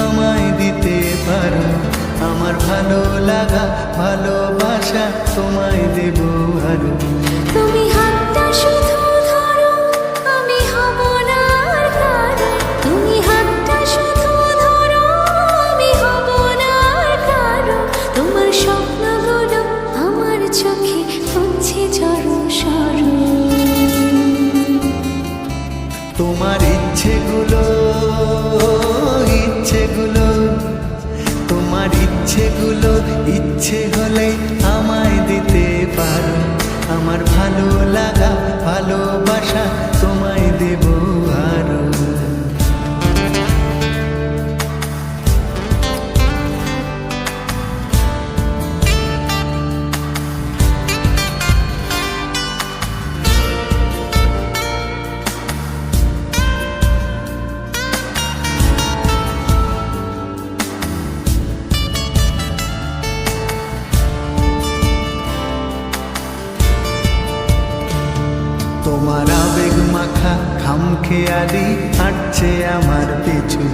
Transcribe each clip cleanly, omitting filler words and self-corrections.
আমায় দিতে পারো। আমার ভালো লাগা ভালোবাসা তোমায় দেব আরো। তুমি হাতটা শুধু ধরো, আমি হব না আর কারো। তুমি হাতটা শুধু ধরো, আমি হব না আর কারো। তোমার স্বপ্নগুলো আমার চোখে হচ্ছে জড়ো সরো। তোমার ইচ্ছেগুলো তোমার ইচ্ছেগুলো ইচ্ছে হলে আমায় দিতে পারো। আমার ভালো লাগা ভালোবাসা তোমায় দেব আরো। তোমার আবেগ মাখা খামখেয়ালি হাঁটছে আমার পিছু।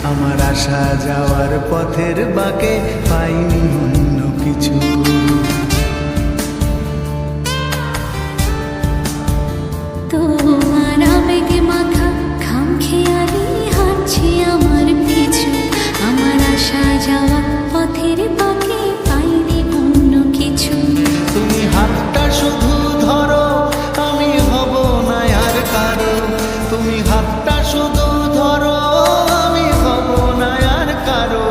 আমার আসা যাওয়ার পথের বাঁকে পাইনি অন্য কিছু। তোমার আবেগ মাখা খামখেয়ালি হাঁটছে আমার পিছু। আমার আসা যাওয়া পথের বাঁকে পাইনি অন্য কিছু। তুমি হাতটা শুধু ধরো, আমি হব না আর কারো। তুমি হাতটা শুধু ধরো, আমি হব না আর কারো।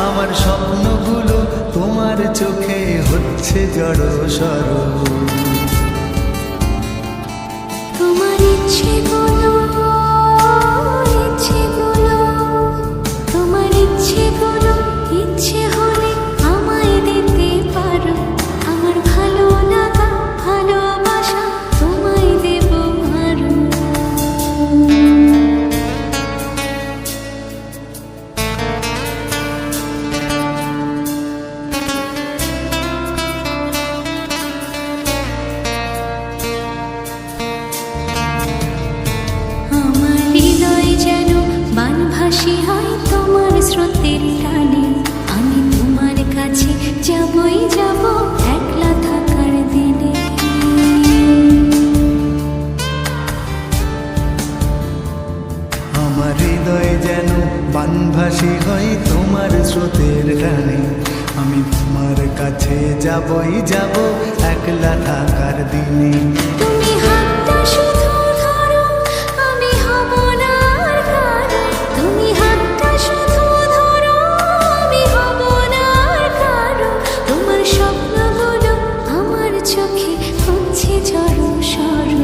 আমার স্বপ্নগুলো তোমার চোখে হচ্ছে জড়ো সরো। তোমার ইচ্ছেগুলো তোমার ইচ্ছেগুলো ইচ্ছে হলে আমায় দিতে পারো। আমার ভালো লাগা ভালোবাসা তোমায় দেব আরো। আমার হৃদয় যেন বানভাসী হয় তোমার স্রোতের টানে। আমি তোমার কাছে যাবই যাব একলা থাকার দিনে। আমার হৃদয় যেন বানভাসী হয় তোমার স্রোতের টানে। আমি তোমার কাছে যাবই যাব একলা থাকার দিনে। তুমি হাতটা শুধু ধরো, আমি হব না আর কারো। তুমি হাতটা শুধু ধরো, আমি হব না আর কারো। তোমার স্বপ্নগুলো আমার চোখে হচ্ছে জড়ো সরো।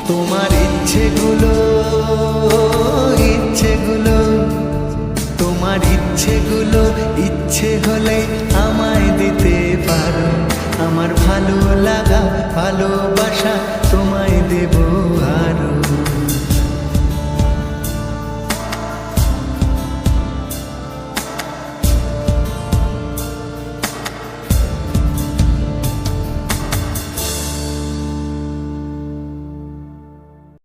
তোমার ইচ্ছেগুলো তোমার ইচ্ছেগুলো ইচ্ছে হলে আমায় দিতে পারো। আমার ভালো লাগা ভালোবাসা তোমায় দেব।